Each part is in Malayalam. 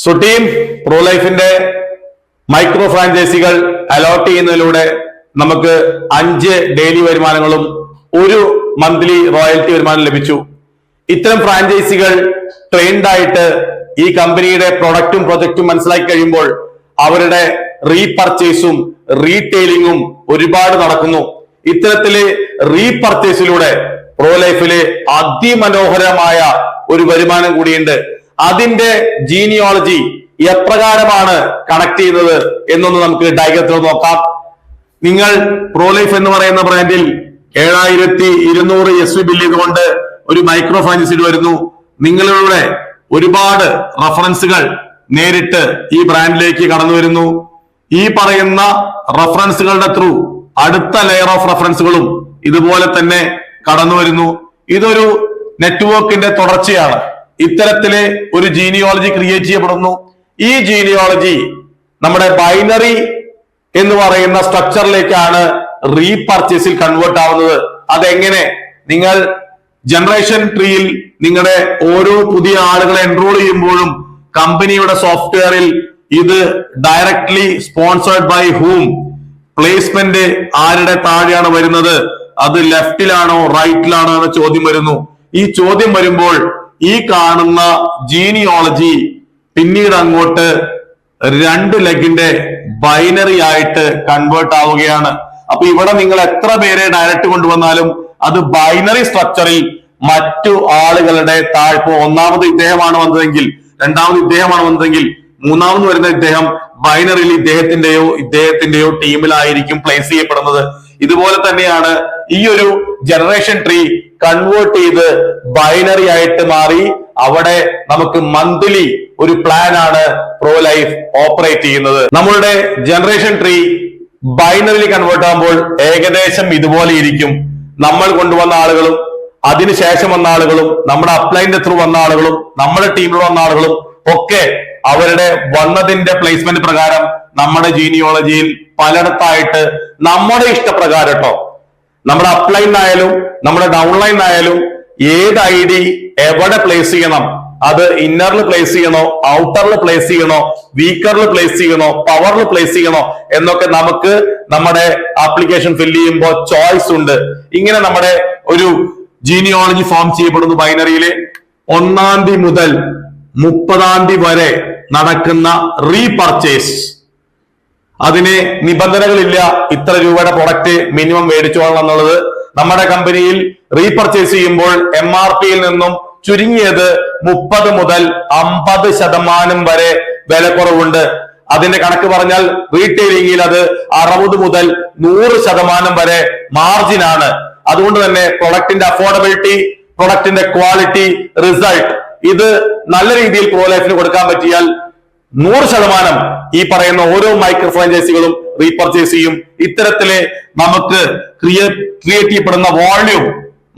സുട്ടീം പ്രോ ലൈഫിന്റെ മൈക്രോ ഫ്രാഞ്ചൈസികൾ അലോട്ട് ചെയ്യുന്നതിലൂടെ നമുക്ക് 5 ഡെയിലി വരുമാനങ്ങളും 1 മന്ത്ലി റോയൽറ്റി വരുമാനം ലഭിച്ചു. ഇത്തരം ഫ്രാഞ്ചൈസികൾ ട്രെയിൻഡ് ആയിട്ട് ഈ കമ്പനിയുടെ പ്രൊഡക്റ്റും പ്രൊജക്റ്റും മനസ്സിലാക്കി കഴിയുമ്പോൾ അവരുടെ റീപർച്ചേസും റീറ്റെയിലിംഗും ഒരുപാട് നടക്കുന്നു. ഇത്തരത്തില് റീപർച്ചേസിലൂടെ പ്രോ ലൈഫില് അതിമനോഹരമായ ഒരു വരുമാനം കൂടിയുണ്ട്. അതിന്റെ ജീനിയോളജി എപ്രകാരമാണ് കണക്ട് ചെയ്യുന്നത് എന്നൊന്ന് നമുക്ക് ഡയഗ്രത്തിൽ നോക്കാം. നിങ്ങൾ പ്രോ ലൈഫ് എന്ന് പറയുന്ന ബ്രാൻഡിൽ 7200 SV ബില്ല് ചെയ്തുകൊണ്ട് ഒരു മൈക്രോ ഫ്രാഞ്ചൈസി വരുന്നു. നിങ്ങളുടെ ഒരുപാട് റഫറൻസുകൾ നേരിട്ട് ഈ ബ്രാൻഡിലേക്ക് കടന്നു വരുന്നു. ഈ പറയുന്ന റഫറൻസുകളുടെ ത്രൂ അടുത്ത ലെയർ ഓഫ് റഫറൻസുകളും ഇതുപോലെ തന്നെ കടന്നു വരുന്നു. ഇതൊരു നെറ്റ്വർക്കിന്റെ തുടർച്ചയാണ്. ഇത്തരത്തില് ഒരു ജീനിയോളജി ക്രിയേറ്റ് ചെയ്യപ്പെടുന്നു. ഈ ജീനിയോളജി നമ്മുടെ ബൈനറി എന്ന് പറയുന്ന സ്ട്രക്ചറിലേക്കാണ് റീപർച്ചേസിൽ കൺവേർട്ട് ആവുന്നത്. അതെങ്ങനെ? നിങ്ങൾ ജനറേഷൻ ട്രീയിൽ നിങ്ങളുടെ ഓരോ പുതിയ ആളുകളെ എൻറോൾ ചെയ്യുമ്പോഴും കമ്പനിയുടെ സോഫ്റ്റ്വെയറിൽ ഇത് directly sponsored by whom, placement ആരുടെ താഴെയാണ് വരുന്നത്, അത് ലെഫ്റ്റിലാണോ റൈറ്റിലാണോ എന്ന ചോദ്യം വരുന്നു. ഈ ചോദ്യം വരുമ്പോൾ ഈ കാണുന്ന ജീനിയോളജി പിന്നീട് അങ്ങോട്ട് 2 ലെഗിന്റെ ബൈനറി ആയിട്ട് കൺവേർട്ട് ആവുകയാണ്. അപ്പൊ ഇവിടെ നിങ്ങൾ എത്ര പേരെ ഡയറക്റ്റ് കൊണ്ടുവന്നാലും അത് ബൈനറി സ്ട്രക്ചറിൽ മറ്റു ആളുകളുടെ താഴ്പോ ഒന്നാമത് ഇദ്ദേഹമാണ് വന്നതെങ്കിൽ, രണ്ടാമത് ഇദ്ദേഹമാണ് വന്നതെങ്കിൽ, മൂന്നാമത് വരുന്ന ഇദ്ദേഹം ബൈനറിയിൽ ഇദ്ദേഹത്തിന്റെയോ ടീമിലായിരിക്കും പ്ലേസ് ചെയ്യപ്പെടുന്നത്. ഇതുപോലെ തന്നെയാണ് ഈ ഒരു ജനറേഷൻ ട്രീ കൺവേർട്ട് ചെയ്ത് ബൈനറി ആയിട്ട് മാറി അവിടെ നമുക്ക് മന്ത്ലി ഒരു പ്ലാൻ ആണ് പ്രോ ലൈഫ് ഓപ്പറേറ്റ് ചെയ്യുന്നത്. നമ്മളുടെ ജനറേഷൻ ട്രീ ബൈനറിയിൽ കൺവേർട്ട് ആകുമ്പോൾ ഏകദേശം ഇതുപോലെ ഇരിക്കും. നമ്മൾ കൊണ്ടുവന്ന ആളുകളും അതിനുശേഷം വന്ന ആളുകളും നമ്മുടെ അപ്ലൈന്റെ ത്രൂ വന്ന ആളുകളും നമ്മുടെ ടീമിൽ വന്ന ആളുകളും ഒക്കെ അവരുടെ വന്നതിന്റെ പ്ലേസ്മെന്റ് പ്രകാരം നമ്മുടെ ജീനിയോളജിയിൽ പലയിടത്തായിട്ട് നമ്മുടെ ഇഷ്ടപ്രകാരം കേട്ടോ, നമ്മുടെ അപ്ലൈനായാലും നമ്മുടെ ഡൗൺലൈനായാലും ഏത് ID എവിടെ പ്ലേസ് ചെയ്യണം, അത് ഇന്നറിൽ പ്ലേസ് ചെയ്യണോ, ഔട്ടറിൽ പ്ലേസ് ചെയ്യണോ, വീക്കറിൽ പ്ലേസ് ചെയ്യണോ, പവറിൽ പ്ലേസ് ചെയ്യണോ എന്നൊക്കെ നമുക്ക് നമ്മുടെ ആപ്ലിക്കേഷൻ ഫില്ല് ചെയ്യുമ്പോൾ ചോയ്സ് ഉണ്ട്. ഇങ്ങനെ നമ്മുടെ ഒരു ജീനിയോളജി ഫോം ചെയ്യപ്പെടുന്നു. ബൈനറിയില് 1-ാം തീയതി മുതൽ 30-ാം തീയതി വരെ നടക്കുന്ന റീപർച്ചേസ്, അതിന് നിബന്ധനകളില്ല. ഇത്ര രൂപയുടെ പ്രൊഡക്റ്റ് മിനിമം മേടിച്ചോളണം എന്നുള്ളത്. നമ്മുടെ കമ്പനിയിൽ റീപർച്ചേസ് ചെയ്യുമ്പോൾ MRPയിൽ നിന്നും ചുരുങ്ങിയത് 30 മുതൽ 50% വരെ വിലക്കുറവുണ്ട്. അതിന്റെ കണക്ക് പറഞ്ഞാൽ റീറ്റെയിലിംഗിൽ അത് 60 മുതൽ 100% വരെ മാർജിൻ ആണ്. അതുകൊണ്ട് തന്നെ പ്രൊഡക്റ്റിന്റെ അഫോർഡബിലിറ്റി, പ്രൊഡക്റ്റിന്റെ ക്വാളിറ്റി, റിസൾട്ട് ഇത് നല്ല രീതിയിൽ പ്രോ ലൈഫിന് കൊടുക്കാൻ പറ്റിയാൽ 100% ഈ പറയുന്ന ഓരോ മൈക്രോ ഫ്രാഞ്ചൈസികളും റീപർച്ചേസ് ചെയ്യും. ഇത്തരത്തില് നമുക്ക് ക്രിയേറ്റ് ചെയ്യപ്പെടുന്ന വോള്യൂം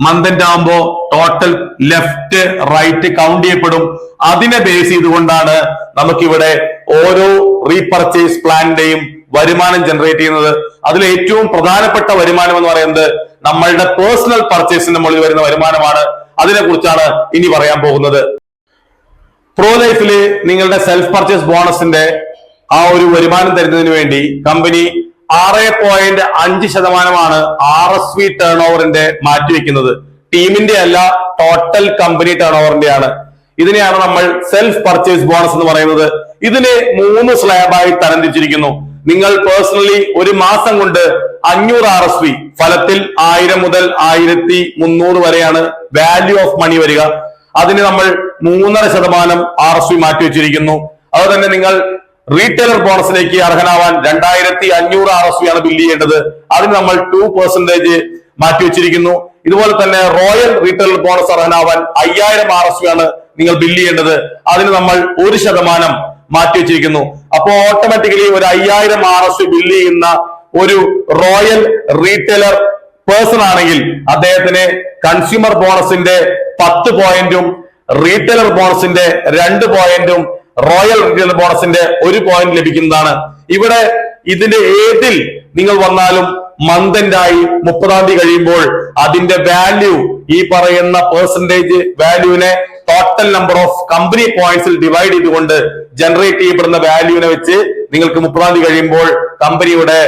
മന്ത് ആകുമ്പോ ടോട്ടൽ ലെഫ്റ്റ് റൈറ്റ് കൗണ്ട് ചെയ്യപ്പെടും. അതിനെ ബേസ് ചെയ്തുകൊണ്ടാണ് നമുക്കിവിടെ ഓരോ റീപർച്ചേസ് പ്ലാന്റെയും വരുമാനം ജനറേറ്റ് ചെയ്യുന്നത്. അതിൽ ഏറ്റവും പ്രധാനപ്പെട്ട വരുമാനം എന്ന് പറയുന്നത് നമ്മളുടെ പേഴ്സണൽ പർച്ചേസിന്റെ മുകളിൽ വരുന്ന വരുമാനമാണ്. അതിനെ കുറിച്ചാണ് ഇനി പറയാൻ പോകുന്നത്. പ്രോ ലൈഫില് നിങ്ങളുടെ സെൽഫ് പർച്ചേസ് ബോണസിന്റെ ആ ഒരു വരുമാനം തരുന്നതിന് വേണ്ടി കമ്പനി 6.5% RSV ടേൺ ഓവറിന്റെ മാറ്റിവെക്കുന്നത്. ടീമിന്റെ അല്ല, ടോട്ടൽ കമ്പനി ടേൺ ഓവറിന്റെയാണ്. ഇതിനെയാണ് നമ്മൾ സെൽഫ് പർച്ചേസ് ബോണസ് എന്ന് പറയുന്നത്. ഇതിന് 3 സ്ലാബായി തരംതിരിച്ചിരിക്കുന്നു. നിങ്ങൾ പേഴ്സണലി ഒരു മാസം കൊണ്ട് 500 RSV, ഫലത്തിൽ 1000 മുതൽ 1300 വരെയാണ് വാല്യൂ ഓഫ് മണി വരിക. അതിന് നമ്മൾ 3.5% RSV മാറ്റിവെച്ചിരിക്കുന്നു. അതുപോലെ തന്നെ നിങ്ങൾ റീറ്റെയിലർ ബോണസിലേക്ക് അർഹനാവാൻ 2500 RSV ആണ് ബില്ല് ചെയ്യേണ്ടത്. അതിന് നമ്മൾ 2% മാറ്റിവെച്ചിരിക്കുന്നു. ഇതുപോലെ തന്നെ റോയൽ റീറ്റെയിലർ ബോണസ് അർഹനാവാൻ 5000 RSV ആണ് നിങ്ങൾ ബില്ല് ചെയ്യേണ്ടത്. അതിന് നമ്മൾ 1% മാറ്റിവെച്ചിരിക്കുന്നു. അപ്പോ ഓട്ടോമാറ്റിക്കലി ഒരു 5000 RSV ബില്ല് ചെയ്യുന്ന ഒരു റോയൽ റീറ്റെയിലർ പേഴ്സൺ ആണെങ്കിൽ അദ്ദേഹത്തിന് കൺസ്യൂമർ ബോണസിന്റെ 10 പോയിന്റും റീറ്റെയിലർ ബോണസിന്റെ 2 പോയിന്റും റോയൽ റീറ്റെയിലർ ബോണസിന്റെ 1 പോയിന്റ് ലഭിക്കുന്നതാണ്. ഇവിടെ ഇതിന്റെ ഏതിൽ നിങ്ങൾ വന്നാലും മന്തായി 30-ാം തീയതി കഴിയുമ്പോൾ അതിന്റെ വാല്യൂ, ഈ പറയുന്ന പെർസെന്റേജ് വാല്യൂവിനെ ടോട്ടൽ നമ്പർ ഓഫ് കമ്പനി പോയിന്റ്സിൽ ഡിവൈഡ് ചെയ്തുകൊണ്ട് ജനറേറ്റ് ചെയ്യപ്പെടുന്ന വാല്യൂവിനെ വെച്ച് നിങ്ങൾക്ക് 30-ാം തീയതി കഴിയുമ്പോൾ കമ്പനിയുടെ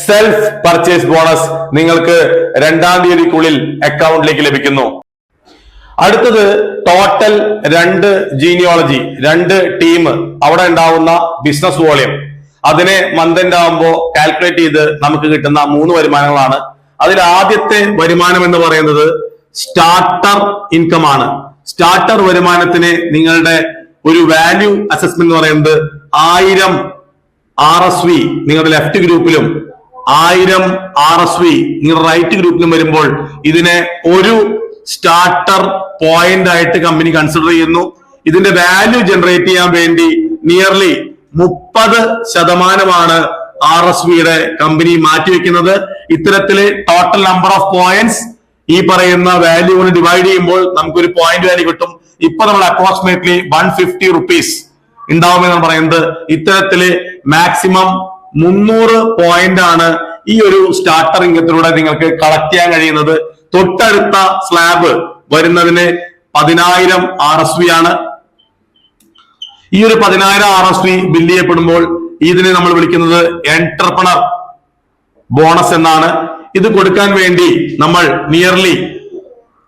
സെൽഫ് പർച്ചേസ് ബോണസ് നിങ്ങൾക്ക് 2-ാം തീയതിക്കുള്ളിൽ അക്കൗണ്ടിലേക്ക് ലഭിക്കുന്നു. അടുത്തത് ടോട്ടൽ 2 ജീനിയോളജി, 2 ടീം, അവിടെ ഉണ്ടാവുന്ന ബിസിനസ് വോളിയം, അതിനെ മന്ത് എൻഡ് ആകുമ്പോൾ കാൽക്കുലേറ്റ് ചെയ്ത് നമുക്ക് കിട്ടുന്ന 3 വരുമാനങ്ങളാണ്. അതിൽ ആദ്യത്തെ വരുമാനം എന്ന് പറയുന്നത് സ്റ്റാർട്ടർ ഇൻകം ആണ്. സ്റ്റാർട്ടർ വരുമാനത്തിന് നിങ്ങളുടെ ഒരു വാല്യൂ അസസ്മെന്റ് എന്ന് പറയുന്നത് 1000 RSV നിങ്ങളുടെ ലെഫ്റ്റ് ഗ്രൂപ്പിലും 1000 RSV നിങ്ങളുടെ റൈറ്റ് ഗ്രൂപ്പിലും വരുമ്പോൾ ഇതിനെ ഒരു സ്റ്റാർട്ടർ പോയിന്റ് ആയിട്ട് കമ്പനി കൺസിഡർ ചെയ്യുന്നു. ഇതിന്റെ വാല്യൂ ജനറേറ്റ് ചെയ്യാൻ വേണ്ടി നിയർലി 30% RSVയുടെ കമ്പനി മാറ്റിവെക്കുന്നത്. ഇത്തരത്തില് ടോട്ടൽ നമ്പർ ഓഫ് പോയിന്റ്സ് ഈ പറയുന്ന വാല്യൂ കൊണ്ട് ഡിവൈഡ് ചെയ്യുമ്പോൾ നമുക്കൊരു പോയിന്റ് വാല്യൂ കിട്ടും. ഇപ്പൊ നമ്മൾ അപ്രോക്സിമേറ്റ്ലി 150 റുപ്പീസ് ഉണ്ടാവുമെന്നാണ് പറയുന്നത്. ഇത്തരത്തില് മാക്സിമം 300 പോയിന്റ് ആണ് ഈ ഒരു സ്റ്റാർട്ടർ ഇൻകത്തിലൂടെ നിങ്ങൾക്ക് കളക്ട് ചെയ്യാൻ കഴിയുന്നത്. തൊട്ടടുത്ത സ്ലാബ് വരുന്നതിന് 10,000 RSV ആണ്. ഈ ഒരു 10,000 RSV ബില്ല് ചെയ്യപ്പെടുമ്പോൾ ഇതിനെ നമ്മൾ വിളിക്കുന്നത് എന്റർപ്രണർ ബോണസ് എന്നാണ്. ഇത് കൊടുക്കാൻ വേണ്ടി നമ്മൾ നിയർലി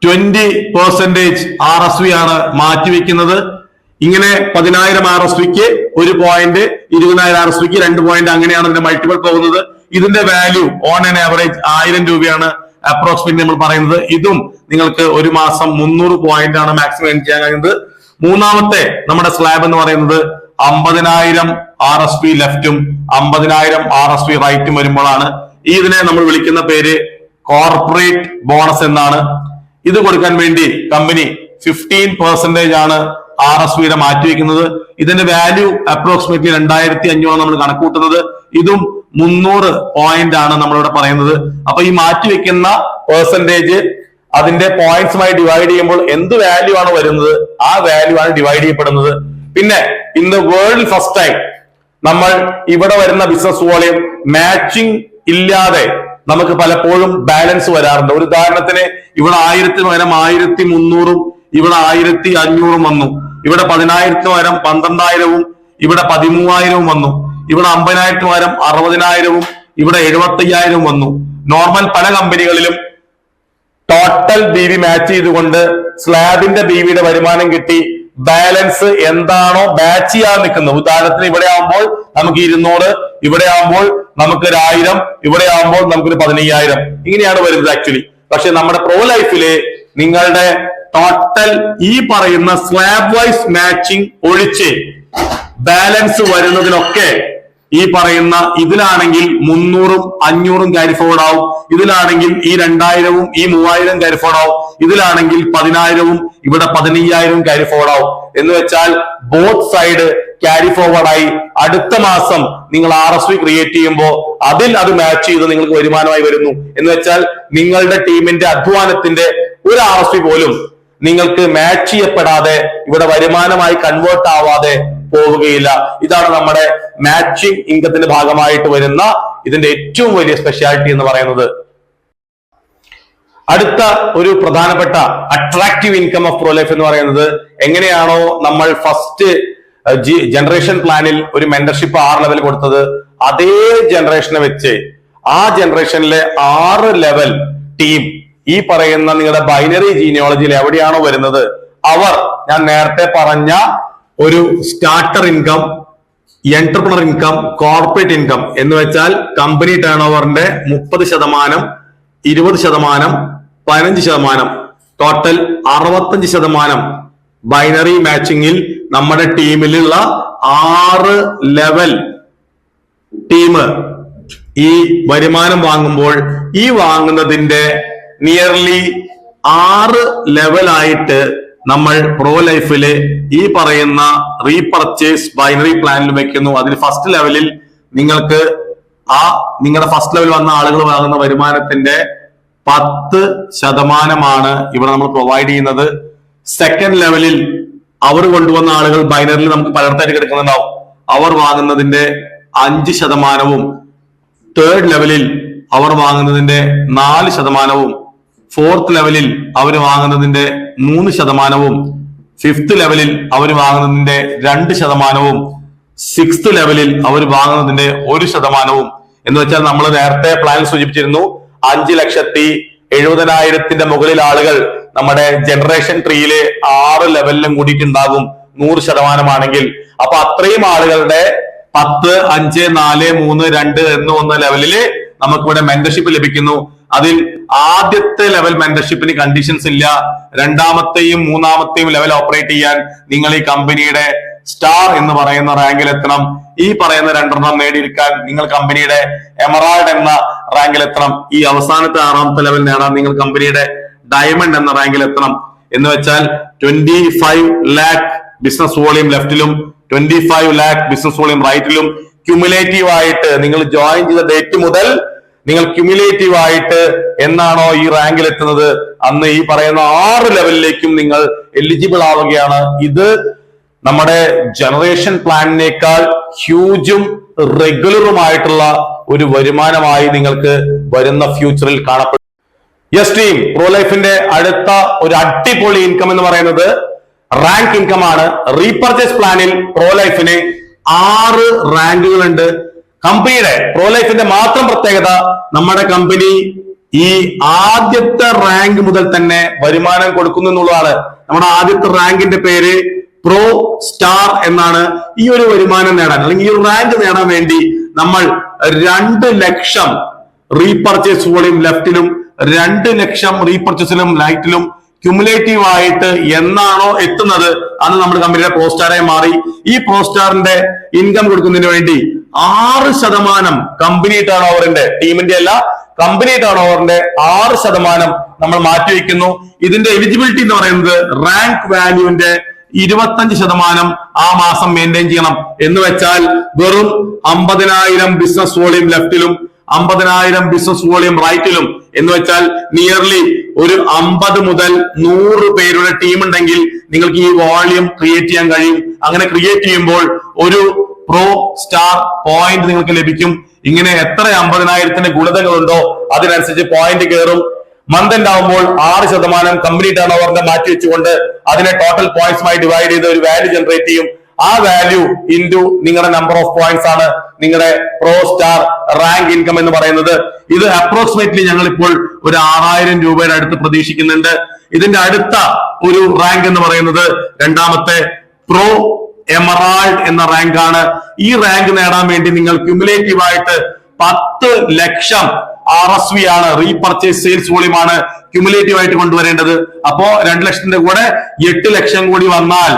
20% RSV ആണ് മാറ്റിവെക്കുന്നത്. ഇങ്ങനെ 10,000 RSVക്ക് 1 പോയിന്റ്, 20,000 RSVക്ക് 2 പോയിന്റ്, അങ്ങനെയാണ് ഇതിന്റെ മൾട്ടിപ്പിൾ പോകുന്നത്. ഇതിന്റെ വാല്യൂ ഓൺ ആൻ ആവറേജ് 1000 രൂപയാണ് അപ്രോക്സിമേറ്റ്ലി നമ്മൾ പറയുന്നത്. ഇതും നിങ്ങൾക്ക് ഒരു മാസം 300 പോയിന്റ് ആണ് മാക്സിമം ഏൺ ചെയ്യാൻ കഴിയുന്നത്. മൂന്നാമത്തെ നമ്മുടെ സ്ലാബ് എന്ന് പറയുന്നത് 50,000 RSV ലെഫ്റ്റും 50,000 RSV റൈറ്റും വരുമ്പോഴാണ്. ഇതിനെ നമ്മൾ വിളിക്കുന്ന പേര് കോർപ്പറേറ്റ് ബോണസ് എന്നാണ്. ഇത് കൊടുക്കാൻ വേണ്ടി കമ്പനി 15% ആണ് RSVയുടെ മാറ്റിവെക്കുന്നത്. ഇതിന്റെ വാല്യൂ അപ്രോക്സിമേറ്റ്ലി 2,500 നമ്മൾ കണക്കൂട്ടുന്നത്. ഇതും 300 പോയിന്റ് ആണ് നമ്മളിവിടെ പറയുന്നത്. അപ്പൊ ഈ മാറ്റിവെക്കുന്ന പെർസെന്റേജ് അതിന്റെ പോയിന്റ്സുമായി ഡിവൈഡ് ചെയ്യുമ്പോൾ എന്ത് വാല്യൂ ആണ് വരുന്നത് ആ വാല്യൂ ആണ് ഡിവൈഡ് ചെയ്യപ്പെടുന്നത്. പിന്നെ in the world first time നമ്മൾ ഇവിടെ വരുന്ന ബിസിനസ് വോളിയം മാച്ചിങ് ഇല്ലാതെ നമുക്ക് പലപ്പോഴും ബാലൻസ് വരാറുണ്ട്. ഒരു ഉദാഹരണത്തിന് ഇവിടെ 1000 പകരം 1300, ഇവിടെ 1500 വന്നു. ഇവിടെ 10,000 പകരം 12,000, ഇവിടെ 13,000 വന്നു. ഇവിടെ 50,000 പകരം 60,000, ഇവിടെ 75,000 വന്നു. നോർമൽ പല കമ്പനികളിലും ടോട്ടൽ BV മാച്ച് ചെയ്തുകൊണ്ട് സ്ലാബിന്റെ BVയുടെ വരുമാനം കിട്ടി ബാലൻസ് എന്താണോ മാച്ച് ചെയ്യാൻ നിൽക്കുന്നത്. ഉദാഹരണത്തിന് ഇവിടെ ആവുമ്പോൾ നമുക്ക് 200, ഇവിടെ ആവുമ്പോൾ നമുക്ക് 1000, ഇവിടെ ആവുമ്പോൾ നമുക്കൊരു 15,000, ഇങ്ങനെയാണ് വരുന്നത് ആക്ച്വലി. പക്ഷെ നമ്മുടെ പ്രോ ലൈഫില് നിങ്ങളുടെ ടോട്ടൽ ഈ പറയുന്ന സ്ലാബ് വൈസ് മാച്ചിങ് ഒഴിച്ച് ബാലൻസ് വരുന്നതിനൊക്കെ ഈ പറയുന്ന ഇതിലാണെങ്കിൽ 300ഉം 500ഉം ക്യാരി ഫോർവേഡ് ആവും. ഇതിലാണെങ്കിൽ ഈ 2,000ഉം ഈ 3,000 ക്യാരി ഫോർവേഡ് ആവും. ഇതിലാണെങ്കിൽ 10,000ഉം ഇവിടെ 15,000ഉം ക്യാരി ഫോർവേഡ് ആവും. എന്ന് വെച്ചാൽ ബോത്ത് സൈഡ് ക്യാരി ഫോർവേഡ് ആയി അടുത്ത മാസം നിങ്ങൾ RSV ക്രിയേറ്റ് ചെയ്യുമ്പോൾ അതിൽ അത് മാച്ച് ചെയ്ത് നിങ്ങൾക്ക് വരുമാനമായി വരുന്നു. എന്ന് വെച്ചാൽ നിങ്ങളുടെ ടീമിന്റെ അധ്വാനത്തിന്റെ ഒരു RSV പോലും നിങ്ങൾക്ക് മാച്ച് ചെയ്യപ്പെടാതെ ഇവിടെ വരുമാനമായി കൺവേർട്ട് ആവാതെ പോവുകയില്ല. ഇതാണ് നമ്മുടെ മാച്ചിങ് ഇൻകത്തിന്റെ ഭാഗമായിട്ട് വരുന്ന ഇതിന്റെ ഏറ്റവും വലിയ സ്പെഷ്യാലിറ്റി എന്ന് പറയുന്നത്. അടുത്ത ഒരു പ്രധാനപ്പെട്ട attractive income of pro life എന്ന് പറയുന്നത് എങ്ങനെയാണോ നമ്മൾ ഫസ്റ്റ് ജനറേഷൻ പ്ലാനിൽ ഒരു മെന്റർഷിപ്പ് 6 ലെവൽ കൊടുത്തത്, അതേ ജനറേഷനെ വെച്ച് ആ ജനറേഷനിലെ 6 ലെവൽ ടീം ഈ പറയുന്ന നിങ്ങളുടെ ബൈനറി ജീനിയോളജിയിൽ എവിടെയാണോ വരുന്നത് അവർ ഞാൻ നേരത്തെ പറഞ്ഞ ഒരു starter income, entrepreneur income, corporate income എന്ന് വെച്ചാൽ കമ്പനി ടേൺ ഓവറിന്റെ 30%, 20%, 15%, ടോട്ടൽ 65% ബൈനറി മാച്ചിങ്ങിൽ നമ്മുടെ ടീമിലുള്ള 6 ലെവൽ ടീം ഈ വരുമാനം വാങ്ങുമ്പോൾ ഈ വാങ്ങുന്നതിന്റെ നിയർലി 6 ലെവലായിട്ട് നമ്മൾ പ്രോ ലൈഫില് ഈ പറയുന്ന റീപർച്ചേസ് ബൈനറി പ്ലാനിൽ വെക്കുന്നു. അതിൽ ഫസ്റ്റ് ലെവലിൽ നിങ്ങൾക്ക് നിങ്ങളുടെ ഫസ്റ്റ് ലെവൽ വന്ന ആളുകൾ വാങ്ങുന്ന വരുമാനത്തിന്റെ 10% ഇവിടെ നമ്മൾ പ്രൊവൈഡ് ചെയ്യുന്നത്. സെക്കൻഡ് ലെവലിൽ അവർ കൊണ്ടുവന്ന ആളുകൾ ബൈനറിൽ നമുക്ക് പലർത്തായിട്ട് കിടക്കുന്നുണ്ടാവും, അവർ വാങ്ങുന്നതിന്റെ 5%, തേർഡ് ലെവലിൽ അവർ വാങ്ങുന്നതിന്റെ 4%, ഫോർത്ത് ലെവലിൽ അവർ വാങ്ങുന്നതിന്റെ 3%, 5th ലെവലിൽ അവർ വാങ്ങുന്നതിന്റെ 2%, 6th ലെവലിൽ അവർ വാങ്ങുന്നതിന്റെ 1%. എന്ന് വെച്ചാൽ നമ്മൾ നേരത്തെ പ്ലാനിൽ സൂചിപ്പിച്ചിരുന്നു 5,70,70,000 മുകളിൽ ആളുകൾ നമ്മുടെ ജനറേഷൻ ട്രീയില് 6 ലെവലിലും കൂടിയിട്ടുണ്ടാകും 100% ആണെങ്കിൽ. അപ്പൊ അത്രയും ആളുകളുടെ 10, 5, 4, 3, 2 1 ലെവലില് നമുക്കിവിടെ മെന്റർഷിപ്പ് ലഭിക്കുന്നു. അതിൽ ആദ്യത്തെ ലെവൽ മെന്റർഷിപ്പിന് കണ്ടീഷൻസ് ഇല്ല. രണ്ടാമത്തെയും മൂന്നാമത്തെയും ലെവൽ ഓപ്പറേറ്റ് ചെയ്യാൻ നിങ്ങൾ ഈ കമ്പനിയുടെ സ്റ്റാർ എന്ന് പറയുന്ന റാങ്കിൽ എത്തണം. ഈ പറയുന്ന 2 നേടിയെടുക്കാൻ നിങ്ങൾ കമ്പനിയുടെ എമറാൾഡ് എന്ന റാങ്കിൽ എത്തണം. ഈ അവസാനത്തെ 6ാമത്തെ ലെവൽ നേടാൻ നിങ്ങൾ കമ്പനിയുടെ ഡയമണ്ട് എന്ന റാങ്കിൽ എത്തണം. എന്ന് വെച്ചാൽ 25 lakh ബിസിനസ് വോളിയം ലെഫ്റ്റിലും 25 lakh ബിസിനസ് വോളിയം റൈറ്റിലും ക്യുമുലേറ്റീവ് ആയിട്ട് നിങ്ങൾ ജോയിൻ ചെയ്ത ഡേറ്റ് മുതൽ നിങ്ങൾ ക്യുമുലേറ്റീവ് ആയിട്ട് എന്നാണോ ഈ റാങ്കിൽ എത്തുന്നത് അന്ന് ഈ പറയുന്ന 6 ലെവലിലേക്കും നിങ്ങൾ എലിജിബിൾ ആവുകയാണ്. ഇത് നമ്മുടെ ജനറേഷൻ പ്ലാനിനേക്കാൾ ഹ്യൂജും റെഗുലറുമായിട്ടുള്ള ഒരു വരുമാനമായി നിങ്ങൾക്ക് വരുന്ന ഫ്യൂച്ചറിൽ കാണപ്പെടും. യെസ് ടീം, പ്രോ ലൈഫിന്റെ അടുത്ത ഒരു അടിപൊളി ഇൻകം എന്ന് പറയുന്നത് റാങ്ക് ഇൻകം ആണ്. റീപർച്ചേസ് പ്ലാനിൽ പ്രോ ലൈഫിന് 6 റാങ്കുകളുണ്ട്. കമ്പനിയുടെ പ്രോ ലൈഫിന്റെ മാത്രം പ്രത്യേകത, നമ്മുടെ കമ്പനി ഈ ആദ്യത്തെ റാങ്ക് മുതൽ തന്നെ വരുമാനം കൊടുക്കുന്നു എന്നുള്ളതാണ്. നമ്മുടെ ആദ്യത്തെ റാങ്കിന്റെ പേര് പ്രോ സ്റ്റാർ എന്നാണ്. ഈ ഒരു വരുമാനം നേടാൻ അല്ലെങ്കിൽ ഈ ഒരു റാങ്ക് നേടാൻ വേണ്ടി നമ്മൾ 2 ലക്ഷം റീപർച്ചേസ് വോളിയം ലെഫ്റ്റിലും 2 ലക്ഷം റീപർച്ചേസിലും റൈറ്റിലും ക്യുമുലേറ്റീവ് ആയിട്ട് എന്നാണോ എത്തുന്നത് അന്ന് നമ്മുടെ കമ്പനിയുടെ പ്രോ സ്റ്റാറായി മാറി. ഈ പ്രോ സ്റ്റാറിന്റെ ഇൻകം കൊടുക്കുന്നതിന് വേണ്ടി 6% കമ്പനി ടേൺ ഓവറിന്റെ, ടീമിന്റെ അല്ല കമ്പനി ടേൺ ഓവറിന്റെ 6% നമ്മൾ മാറ്റിവെക്കുന്നു. ഇതിന്റെ എലിജിബിലിറ്റി എന്ന് പറയുന്നത് റാങ്ക് വാല്യൂവിന്റെ 25% ആ മാസം മെയിൻറ്റെയിൻ ചെയ്യണം. എന്ന് വെച്ചാൽ വെറും 50,000 ബിസിനസ് വോളിയം ലെഫ്റ്റിലും 50,000 ബിസിനസ് വോളിയം റൈറ്റിലും, എന്ന് വെച്ചാൽ നിയർലി ഒരു 50 മുതൽ 100 പേരുടെ ടീം ഉണ്ടെങ്കിൽ നിങ്ങൾക്ക് ഈ വോളിയം ക്രിയേറ്റ് ചെയ്യാൻ കഴിയും. അങ്ങനെ ക്രിയേറ്റ് ചെയ്യുമ്പോൾ ഒരു പ്രോ സ്റ്റാർ പോയിന്റ് നിങ്ങൾക്ക് ലഭിക്കും. ഇങ്ങനെ എത്ര 50,000 ഗുണിതങ്ങളുണ്ടോ അതിനനുസരിച്ച് പോയിന്റ് കയറും. മന്ത് എൻഡ് ആവുമ്പോൾ 6% കമ്പനി ടേൺ ഓവറിന്റെ മാറ്റി വെച്ചുകൊണ്ട് അതിനെ ടോട്ടൽ പോയിന്റ്സുമായി ഡിവൈഡ് ചെയ്ത് ഒരു വാല്യൂ ജനറേറ്റ് ചെയ്യും. ആ വാല്യൂ ഇൻറ്റു നിങ്ങളുടെ നമ്പർ ഓഫ് പോയിന്റ്സ് ആണ് നിങ്ങളുടെ പ്രോ സ്റ്റാർ റാങ്ക് ഇൻകം എന്ന് പറയുന്നത്. ഇത് അപ്രോക്സിമേറ്റ്ലി ഞങ്ങൾ ഇപ്പോൾ ഒരു 6,000 രൂപയുടെ അടുത്ത് പ്രതീക്ഷിക്കുന്നുണ്ട്. ഇതിന്റെ അടുത്ത ഒരു റാങ്ക് എന്ന് പറയുന്നത് രണ്ടാമത്തെ പ്രോ എമറാൾഡ് എന്ന റാങ്ക് ആണ്. ഈ റാങ്ക് നേടാൻ വേണ്ടി നിങ്ങൾ ക്യുമുലേറ്റീവ് ആയിട്ട് 10 ലക്ഷം RSV ആണ്, റീപർച്ചേസ് സെയിൽസ് വോളിയം ആണ് ക്യുമുലേറ്റീവ് ആയിട്ട് കൊണ്ടുവരേണ്ടത്. അപ്പോ 2 ലക്ഷത്തിന്റെ കൂടെ 8 ലക്ഷം കൂടി വന്നാൽ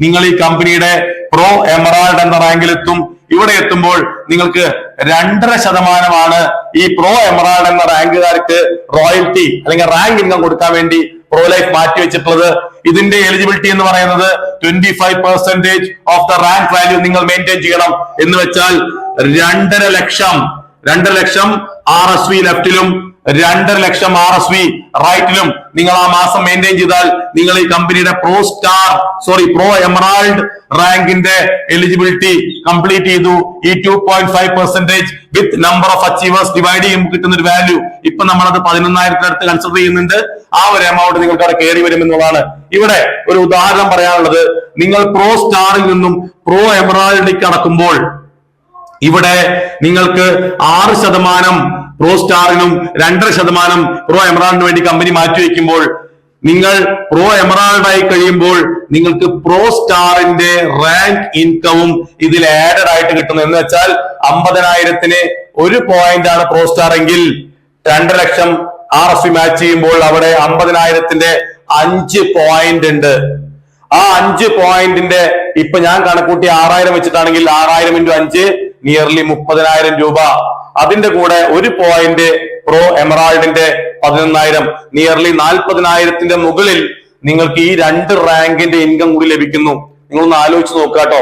നിങ്ങൾ ഈ കമ്പനിയുടെ പ്രോ എമറാൾഡ് എന്ന റാങ്കിലെത്തും. ഇവിടെ എത്തുമ്പോൾ നിങ്ങൾക്ക് 2.5% ഈ പ്രോ എമറാൾഡ് എന്ന റാങ്കുകാർക്ക് റോയൽറ്റി അല്ലെങ്കിൽ റാങ്ക് ഇൻകം കൊടുക്കാൻ വേണ്ടി പ്രോ ലൈഫ് മാറ്റി വെച്ചിട്ടുള്ളത്. ഇതിന്റെ എലിജിബിലിറ്റി എന്ന് പറയുന്നത് 25% ഓഫ് ദ റാങ്ക് വാല്യൂ നിങ്ങൾ മെയിൻറ്റെയിൻ ചെയ്യണം. എന്ന് വെച്ചാൽ 2.5 ലക്ഷം RSV ലെഫ്റ്റിലും 2.5 ലക്ഷം RSV റൈറ്റിലും നിങ്ങൾ ആ മാസം മെയിൻറ്റെയിൻ ചെയ്താൽ നിങ്ങൾ ഈ കമ്പനിയുടെ പ്രോ എമറാൾഡ് റാങ്കിന്റെ എലിജിബിലിറ്റി കംപ്ലീറ്റ് ചെയ്തു. ഈ 2.5% with number of achievers divide ചെയ്യുമ്പോൾ കിട്ടുന്ന ഒരു വാല്യൂ ഇപ്പൊ നമ്മളത് 11,000 അടുത്ത് കൺസിഡർ ചെയ്യുന്നുണ്ട്. ആ ഒരു എമൗണ്ട് നിങ്ങൾക്ക് അവിടെ കയറി വരും എന്നുള്ളതാണ്. ഇവിടെ ഒരു ഉദാഹരണം പറയാനുള്ളത്, നിങ്ങൾ പ്രോ സ്റ്റാറിൽ നിന്നും പ്രോ എമറാൾഡിലേക്ക് കടക്കുമ്പോൾ ഇവിടെ നിങ്ങൾക്ക് 6% പ്രോ സ്റ്റാറിനും 2.5% പ്രോ എമറാൾഡിന് വേണ്ടി കമ്പനി മാറ്റിവെക്കുമ്പോൾ നിങ്ങൾ പ്രോ എമറാൾഡ് ആയി കഴിയുമ്പോൾ നിങ്ങൾക്ക് പ്രോ സ്റ്റാറിന്റെ റാങ്ക് ഇൻകവും ഇതിൽ ആഡഡ് ആയിട്ട് കിട്ടുന്നു. എന്ന് വെച്ചാൽ 50,000 1 പോയിന്റ് ആണ് പ്രോ സ്റ്റാർ എങ്കിൽ 2 ലക്ഷം RSV മാച്ച് ചെയ്യുമ്പോൾ അവിടെ 50,000 5 പോയിന്റ് ഉണ്ട്. ആ 5 പോയിന്റിന്റെ ഇപ്പൊ ഞാൻ കണക്കൂട്ടി 6,000 വെച്ചിട്ടാണെങ്കിൽ 6,000 × 5 നിയർലി 30,000 രൂപ. അതിന്റെ കൂടെ 1 പോയിന്റ് പ്രോ എമറാൾഡിന്റെ 11,000, നിയർലി 40,000 മുകളിൽ നിങ്ങൾക്ക് ഈ 2 റാങ്കിന്റെ ഇൻകം കൂടി ലഭിക്കുന്നു. നിങ്ങളൊന്ന് ആലോചിച്ച് നോക്കുക കേട്ടോ.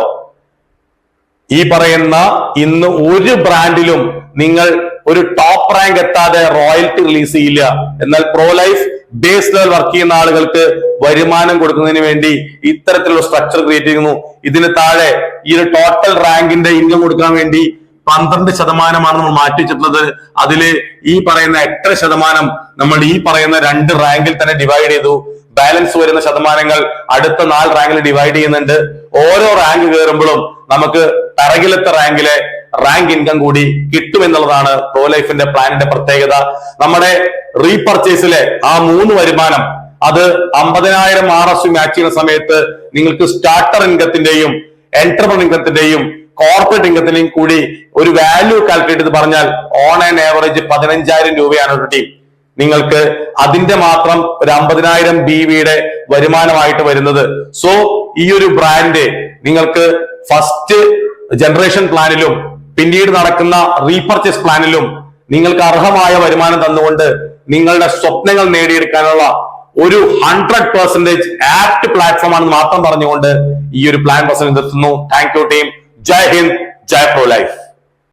ഈ പറയുന്ന ഇന്ന് ഒരു ബ്രാൻഡിലും നിങ്ങൾ ഒരു ടോപ്പ് റാങ്ക് എത്താതെ റോയൽറ്റി റിലീസ് ചെയ്യില്ല. എന്നാൽ pro life base level work ചെയ്യുന്ന ആളുകൾക്ക് വരുമാനം കൊടുക്കുന്നതിന് വേണ്ടി ഇത്തരത്തിലുള്ള സ്ട്രക്ചർ ക്രിയേറ്റ് ചെയ്യുന്നു. ഇതിന് താഴെ ഈ ഒരു ടോട്ടൽ റാങ്കിന്റെ ഇൻകം കൊടുക്കാൻ വേണ്ടി 12% നമ്മൾ മാറ്റി വെച്ചിട്ടുള്ളത്. അതില് ഈ പറയുന്ന 8% നമ്മൾ ഈ പറയുന്ന 2 റാങ്കിൽ തന്നെ ഡിവൈഡ് ചെയ്തു. ബാലൻസ് വരുന്ന ശതമാനങ്ങൾ അടുത്ത 4 റാങ്കിൽ ഡിവൈഡ് ചെയ്യുന്നുണ്ട്. ഓരോ റാങ്ക് കയറുമ്പോഴും നമുക്ക് പിറകിലത്തെ റാങ്കിലെ റാങ്ക് ഇൻകം കൂടി കിട്ടുമെന്നുള്ളതാണ് പ്രോ ലൈഫിന്റെ പ്ലാനിന്റെ പ്രത്യേകത. നമ്മുടെ റീപർച്ചേസിലെ ആ 3 വരുമാനം അത് 50,000 RSU മാച്ച് ചെയ്യുന്ന സമയത്ത് നിങ്ങൾക്ക് സ്റ്റാർട്ടർ ഇൻകത്തിന്റെയും എന്റർപ്രണർ ഇൻകത്തിന്റെയും കോർപ്പറേറ്റ് ഇൻകത്തിന്റെയും കൂടി ഒരു വാല്യൂ കാൽക്കുലേറ്റ് ചെയ്ത് പറഞ്ഞാൽ ഓൺ ആൻ ആവറേജ് 15,000 രൂപയാണ് ഒരു ടീം നിങ്ങൾക്ക് അതിന്റെ മാത്രം ഒരു 50,000 BVയുടെ വരുമാനമായിട്ട് വരുന്നത്. സോ ഈ ഒരു ബ്രാൻഡ് നിങ്ങൾക്ക് ഫസ്റ്റ് ജനറേഷൻ പ്ലാനിലും പിന്നീട് നടക്കുന്ന റീപർച്ചേസ് പ്ലാനിലും നിങ്ങൾക്ക് അർഹമായ വരുമാനം തന്നുകൊണ്ട് നിങ്ങളുടെ സ്വപ്നങ്ങൾ നേടിയെടുക്കാനുള്ള ഒരു 100% ആപ്റ്റ് പ്ലാറ്റ്ഫോം ആണെന്ന് മാത്രം പറഞ്ഞുകൊണ്ട് ഈ ഒരു പ്ലാൻ പ്രസന്റ് നിർത്തുന്നു. Thank you team. Jai Hind, Jai pro life.